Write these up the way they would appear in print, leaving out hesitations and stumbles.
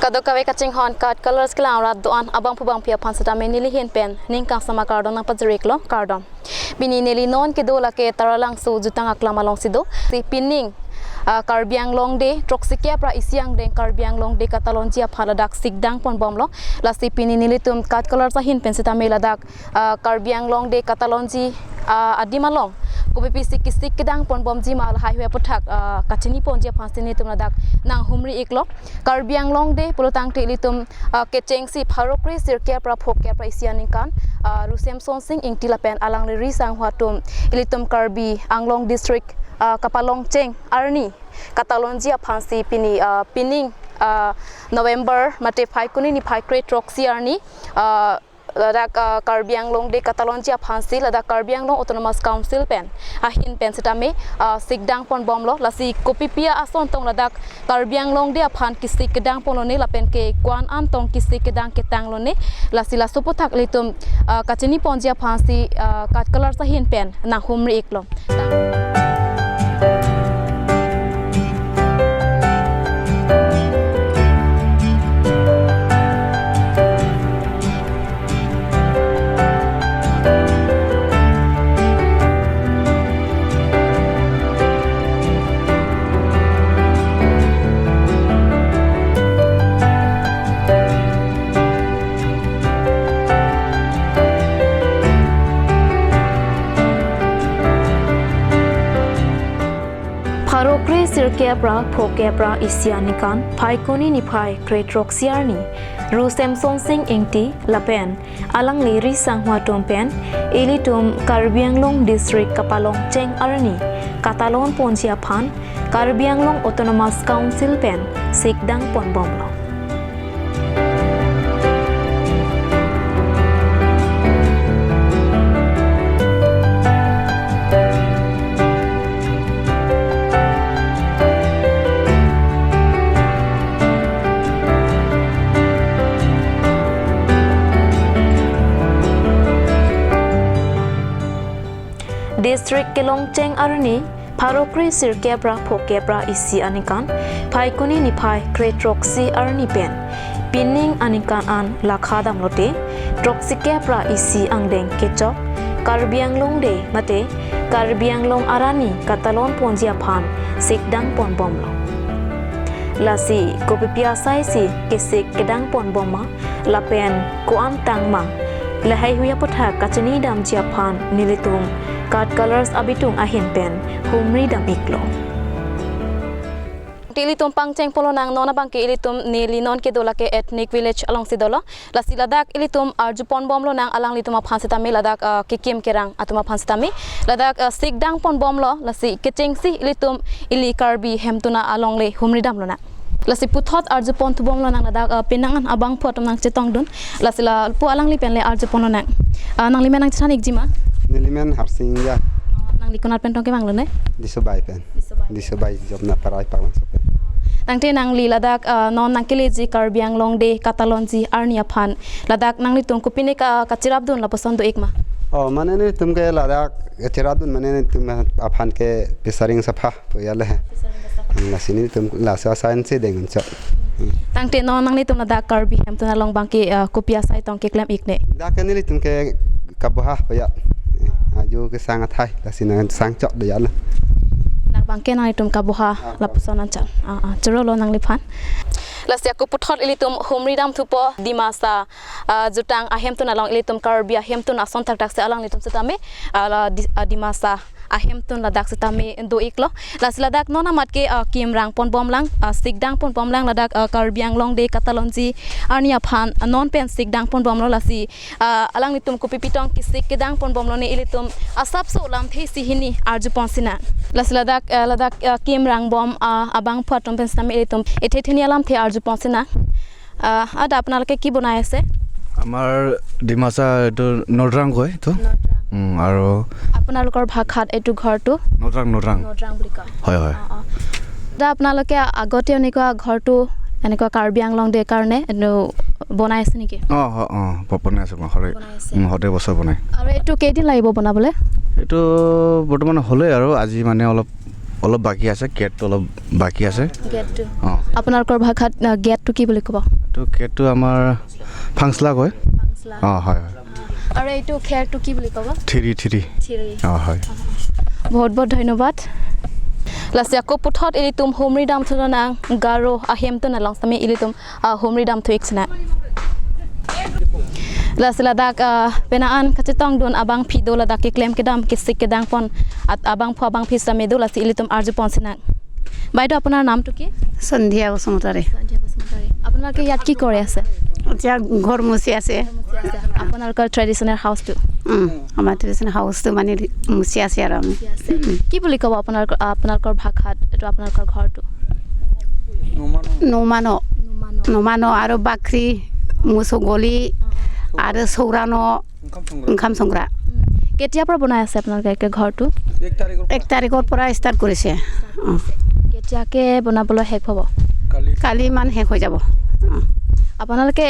Kadokawe kaching hon card colors kala rat doan abang pubang pia pansata menili hen pen ning kang sama cardon nang pajerik lo cardon bini neli non ke dola ke taralang su jutang aklama long sido si pinning Karbi Anglong de troxikia pra isiang de Karbi Anglong de Katalonjia phaladak sigdang pon bomlo lasi pini nilitum card color sa hin pensita meladak Karbi Anglong de Katalonji adimalong kopi sikisik kedang pon bom ji mal highway puthak kachini pon je phasini tumladak nang humri iklo Karbi Anglong de pulutang ti litum kechengsi pharokri sirkia pra phokya pra isianing kan rusem sonsing ingtilapen alang ri sang hwatum ilitum Karbi Anglong district kapalong cheng arni Katalonjia phansi pini pining November mate phai kuni ni phai crate roxy arni ladak Karbi Anglong de Katalonjia phansi ladak Karbi Anglong autonomous council pen ahin pen setame sigdang pon bomlo lasi kopi pia ason tong ladak Karbi Anglong de phan kisi kedang ponone lapen ke kwan an tong kisi kedang ketang lone lasi la suputhak litum kachini ponjia phansi kat color sa hin pen na humri iklo Parokre sirkebra phokebra isianikan phaikoni ni phai kretroxiarni rusem sonsing engti lapen alang leri sanghwa tompen elitum Karbi Anglong district kapalong cheng arni katalon ponjia phan Karbi Anglong autonomous council pen sikdang pon bomlo District Kelong Cheng Arni Parokri Sirkebra Phokebra isi anikan Phaikuni ni phai Kretroxy Arni pen Pinning anikan an lakhadam lote Troxikebra isi angdeng kechok Karbi Anglong de mate Karbi Anglong arani Katalon ponjia phan sikdang pon bomlo lasi kopipia saisi kesik kedang pon boma lapen koam tangma lahai huya putha kachani dam chia phan nilitum card colors abitung ahin pen humri dam iklo tilitum pangcheng polonang nona bangke ilitum nili non ke dola ke ethnic village along sidolo lasi ladak ilitum arjupon bomlo nang alang lituma phansita me ladak kikim kerang atuma phansita me ladak sikdang pon bomlo lasi kechengsi ilitum ili Karbi hemtuna along le humri dam lona lasi puthot arjupon tubom lo nang ladak pinangan abang photom nang chetong dun lasi la pu alang li pen le arjupon nang nang limen nang chanik jima Nilimen harsinga nang likunat pen tong ke banglo ne disobai pen disobai job na parai palang sopen nang te nang li ladak non nang keleji Karbi Anglong de Katalonji arnia phan ladak nang litum kupine ka kachirap dun la posondo ekma mane ne tumke ladak chiradun mane ne tum aphan ke pisaring safa to yale lasini tum lasa science dengun cha tang te non nang litum ladak Karbi hem tuna long bangke kopia sai tong ke klem ikne da ke ne tumke kabuha paya aju ke sangat hai lasina sang chok de yale nang bangke nang litum kabuha la posonan chan chero lo nang liphan lasya ko puthot ilitum humridam thupo dimasa jutang ahem tuna long ilitum Karbi ahem tuna son tak tak se alang litum setame dimasa ahem tun ladak setame do iklo las ladak nona matke kim rang pon bom lang sigdang pon bom lang ladak Karbi Anglong de Katalonji arnia phan non pen sigdang pon bom lo lasi alang litum ko pipitong kisik kedang pon bom lo ne ilitum asap so lam the sihini arju ponsina las ladak kim rang bom abang phatom pen setame ilitum ethetheni alam the arju ponsina ada apnalake ki bonai ase amar dimasa to nodrang koi to আৰু আপোনালোকৰ ভাষাত এটো ঘৰটো নdrang বুলি কয় হয় হয় দা আপোনালোকে আগতে এনেকুৱা ঘৰটো এনেকুৱা Karbi Anglong de কাৰণে বনাই আছে নেকি বনাই আছে হৰে বছৰ বনাই আৰু এটো কেইদিন লাগিব বনাবলে এটো বৰ্তমান হলে আৰু আজি মানে অলপ অলপ বাকী আছে গেটটো অলপ বাকী আছে গেটটো অঁ আপোনালোকৰ ভাষাত গেটটো কি বুলি ক'ব এইটো গেটটো আমাৰ ফাংচলা কয় অঁ হয় হয় আৰু এইটো খেৰটো কি বুলি ক'ব থিৰি অঁ হয় বহুত বহুত ধন্যবাদ lassi ako puthot ilitum homri dam thuna nang garo ahem to na lang sami ilitum homri dam thuik sna lasi ladak penaan kacitong don abang phido ladak ki claim kedam ki sik kedang pon at abang pho abang phi sami do lasi ilitum arju pon sina বাইদেউ আপোনাৰ নামটো কি সন্ধিয়া বসুমতাৰী আপোনালোকে ইয়াত কি কৰি আছে এতিয়া ঘৰ মুচি আছে আপোনালোকৰ ট্ৰেডিশ্যনেল হাউচটো আমাৰ ট্ৰেডিশ্যনেল হাউচটো মানে মুচি আছে আৰু আমি কি বুলি ক'ব আপোনালোকৰ ভাষাত এইটো আপোনালোকৰ ঘৰটো নমানো আৰু বাখৰি মুচো গলি আৰু চৌৰানো ওংখাম সংগ্ৰা কেতিয়াৰ পৰা বনাই আছে আপোনালোকে ঘৰটো 1 তাৰিখৰ পৰা ষ্টাৰ্ট কৰিছে কেতিয়াকে বনাবলৈ শেষ হ'ব কালি মান শেষ হৈ যাব আপোনালোকে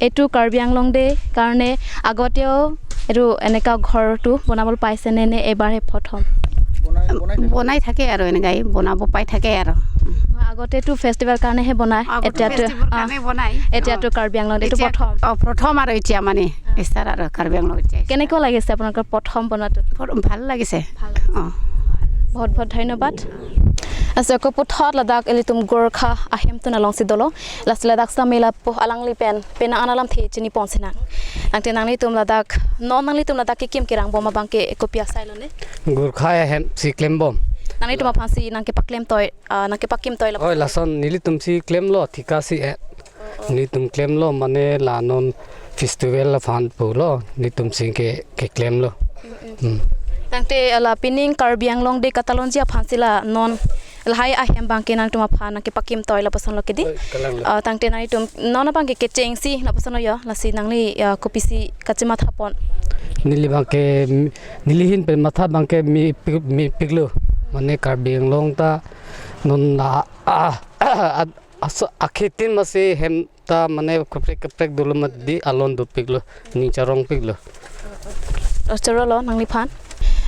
এইটো কাৰ্বি আংলং ডে কাৰণে আগতেও এইটো এনেকা ঘৰটো বনাবলৈ পাইছে নে এবাৰহে প্ৰথম বনাই থাকে আৰু এনেকাই বনাব পাই থাকে আৰু আগতেতো ফেষ্টিভেল কাৰণেহে বনায় এতিয়াতো কাৰ্বি আংলং এইটো প্ৰথম আৰু এতিয়া মানে ষ্টাৰ্ট আৰু কাৰ্বি আংলং এতিয়া কেনেকুৱা লাগিছে আপোনালোকৰ প্ৰথম বনোৱাটো ভাল লাগিছে বহুত বহুত ধন্যবাদ আছে ko puthot ladak elitum gorkha ahem tu na long sidolo las ladak samela po alangli pen pena analam the chini ponsina angte nangni tum ladak non nangli tum ladak kim kirang boma bangke kopia sailone gorkha ahem si claim bom nangni tum phansi nangke paklem toy nangke pakim toy la oi lason nili tum si claim lo thika si ni tum claim lo mane lanon festival la fan polo ni tum si ke claim lo tangte ala pining Karbi Anglong de Catalonja phansila non lahai ahem bangke nang tuma pha nang ke pakim toy la pason lokedi tangte nani tum nona bangke ke chengsi la pason yo lasi nangli kopisi kachima thapon nili bangke nilihin pe matha bangke mi piglo mane Karbi Anglong ta non la akhitin mase hem ta mane kaprek dulumat di alon du piglo ni charong piglo Australia nangli phan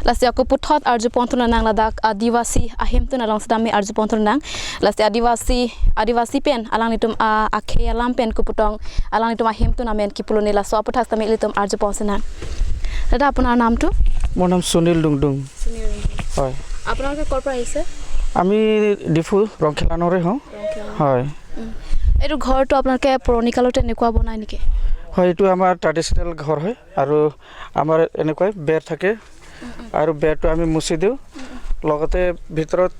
lasi aku puthot arju pontuna nang ladak adivasi ahem tu na lang sadami arju pontuna nang lasi adivasi pen alang nitum akhe alam pen ku putong alang nitum ahem tu na men ki puloni la so aputhak tami litum arju ponsuna dada আপোনাৰ নামটো মোৰ নাম সুনীল ডুংডুং হয় আপোনালোকে কৰ পৰা আহিছে আমি ডিফু ৰংখেলানৰে হওঁ হয় এইটো ঘৰটো আপোনালোকে পুৰণি কালতে এনেকুৱা বনাই নেকি হয় এইটো আমাৰ ট্ৰেডিশ্যনেল ঘৰ হয় আৰু আমাৰ এনেকৈ বেৰ থাকে আৰু বেৰটো আমি মুছি দিওঁ লগতে ভিতৰত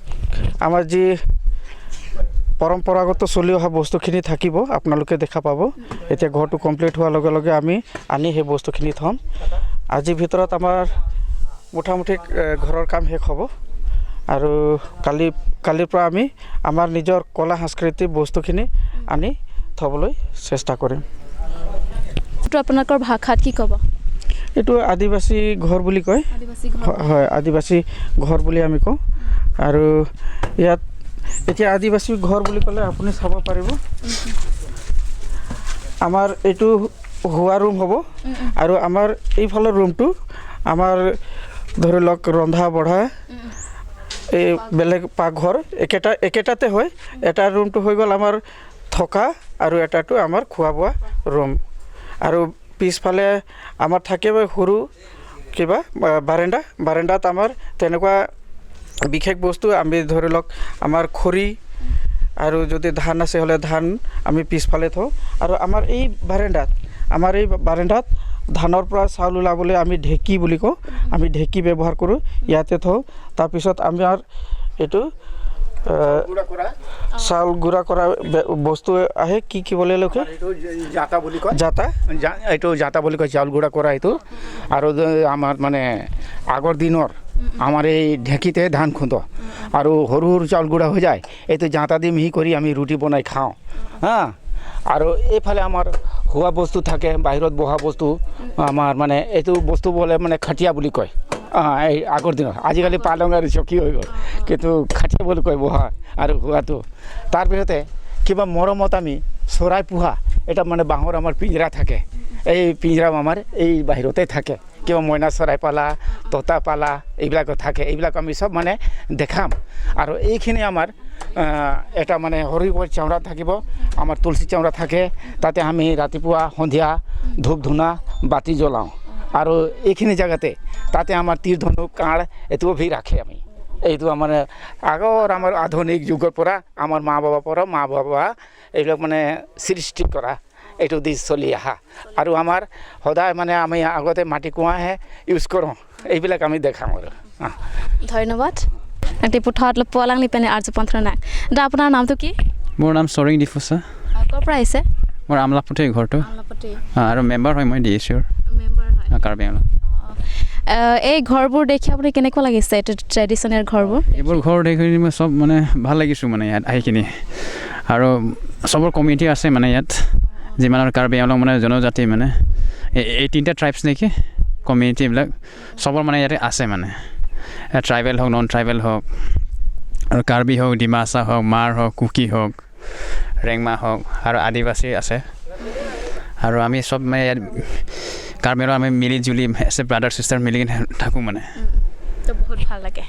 আমাৰ যি পৰম্পৰাগত চলি অহা বস্তুখিনি থাকিব আপোনালোকে দেখা পাব এতিয়া ঘৰটো কমপ্লিট হোৱাৰ লগে লগে আমি আনি সেই বস্তুখিনি থ'ম আজিৰ ভিতৰত আমাৰ মোটামুটি ঘৰৰ কাম শেষ হ'ব আৰু কালিৰ পৰা আমি আমাৰ নিজৰ কলা সাংস্কৃতিক বস্তুখিনি আনি থ'বলৈ চেষ্টা কৰিম এইটো আপোনালোকৰ ভাষাত কি ক'ব এইটো আদিবাসী ঘৰ বুলি কয় হয় আদিবাসী ঘৰ বুলি আমি কওঁ আৰু ইয়াত এতিয়া আদিবাসী ঘৰ বুলি ক'লে আপুনি চাব পাৰিব আমাৰ এইটো হোৱা ৰুম হ'ব আৰু আমাৰ এইফালৰ ৰুমটো আমাৰ ধৰি লওক ৰন্ধা বঢ়া এই বেলেগ পাকঘৰ একেটাতে হয় এটা ৰুমটো হৈ গ'ল আমাৰ থকা আৰু এটাটো আমাৰ খোৱা বোৱা ৰুম আৰু পিছফালে আমাৰ থাকিব সৰু কিবা বাৰাণ্ডাত আমাৰ তেনেকুৱা বিশেষ বস্তু আমি ধৰি লওক আমাৰ খৰি আৰু যদি ধান আছে হ'লে ধান আমি পিছফালে থওঁ আৰু আমাৰ এই বাৰাণ্ডাত ধানৰ পৰা চাউল ওলাবলৈ আমি ঢেঁকী বুলি কওঁ আমি ঢেঁকী ব্যৱহাৰ কৰোঁ ইয়াতে থওঁ তাৰপিছত আমাৰ এইটো চাউল গুড়া কৰা বস্তু আহে কি বলে লোকে জাতা বুলি কয় এইটো জাতা বুলি কয় চাউল গুড়া কৰা এইটো আৰু আমাৰ মানে আগৰ দিনৰ আমাৰ এই ঢেঁকীতে ধান খুন্দো আৰু সৰু সৰু চাউল গুড়া হৈ যায় এইটো জাতা দি মিহি কৰি আমি ৰুটি বনাই খাওঁ হা আৰু এইফালে আমাৰ হোৱা বস্তু থাকে বাহিৰত বহা বস্তু আমাৰ মানে এইটো বস্তু বলে মানে খাটিয়া বুলি কয় এই আগৰ দিনত আজিকালি পালং আৰু চকী হৈ গ'ল কিন্তু খাটিয়া বুলি কয় বহা আৰু হোৱাটো তাৰপিছতে কিবা মৰমত আমি চৰাই পোহা এটা মানে বাঁহৰ আমাৰ পিঞ্জৰা থাকে এই পিঞ্জৰা আমাৰ এই বাহিৰতে থাকে কিবা মইনা চৰাই পালা ততা পালা এইবিলাক থাকে এইবিলাক আমি সব মানে দেখাম আৰু এইখিনি আমাৰ এটা মানে হৰিগড় চাউৰা থাকিব আমাৰ তুলসী চাউৰা থাকে তাতে আমি ৰাতিপুৱা সন্ধিয়া ধূপ ধূনা বাতি জ্বলাওঁ আৰু এইখিনি জায়গাতে তাতে আমাৰ তীৰ ধনুক কাঁড় এটোও ভি ৰাখে আমি এইটো আমাৰ আগৰ আমাৰ আধুনিক যুগৰ পৰা আমাৰ মা বাবা এইবিলাক মানে সৃষ্টি কৰা এইটো দি চলি আহা আৰু আমাৰ সদায় মানে আমি আগতে মাটি কুঁৱাহে ইউজ কৰোঁ এইবিলাক আমি দেখাম আৰু ধন্যবাদ একটি পুঠাত পোৱালাং লিপেনে আৰ্য পন্থনাক দা আপোনাৰ নামটো কি মোৰ নাম চৰিং ডিফুচা ক'ৰ পৰা আহিছে মোৰ আমলাপতি ঘৰটো আৰু মেম্বাৰ হয় মই ডিএছইৰ মেম্বাৰ হয় কাৰ্বি আংলং এই ঘৰবোৰ দেখি আপুনি কেনেকুৱা লাগিছে এইটো ট্ৰেডিশ্যনেল ঘৰবোৰ এইবোৰ ঘৰ দেখি মই চব মানে ভাল লাগিছোঁ মানে ইয়াত আহি কিনি আৰু চবৰ কমিউনিটি আছে মানে ইয়াত যিমানৰ কাৰ্বি আংলং মানে জনজাতি মানে এই তিনিটা ট্ৰাইবছ নেকি কমিউনিটিবিলাক চবৰ মানে ইয়াতে আছে মানে ট্ৰাইবেল হওক নন ট্ৰাইবেল হওক আৰু কাৰ্বি হওক ডিমাচা হওক মাৰ হওক কুকি হওক ৰেংমা হওক আৰু আদিবাসী আছে আৰু আমি চব মানে ইয়াত কাৰ্বি আংলং আমি মিলি জুলি এছে ব্ৰাদাৰ চিষ্টাৰ মিলি থাকোঁ মানে বহুত ভাল লাগে